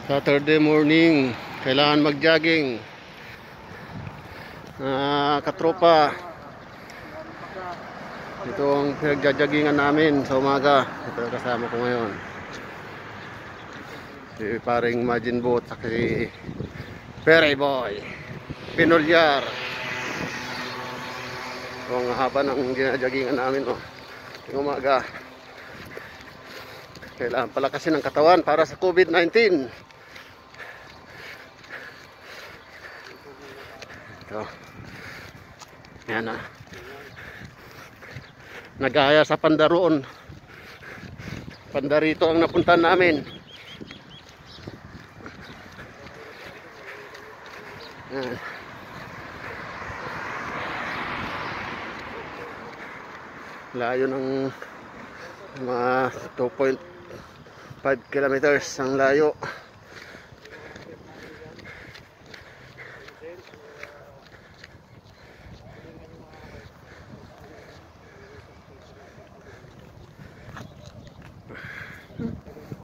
Saturday morning, kailangan mag-jogging. Katropa, ito ang pinagja-joggingan namin sa umaga. Ito kasama ko ngayon, si paring Majin Boat at si Perry Boy Pinolyar. Ito ang haba ng ginajoggingan namin, yung umaga. Kailangan palakasin ng katawan para sa COVID-19. Ito. Yan na. Nagaya sa Pandaroon. Pandarito ang napuntahan namin. Yan. Layo ng mga 2.5 kilometers ang layo.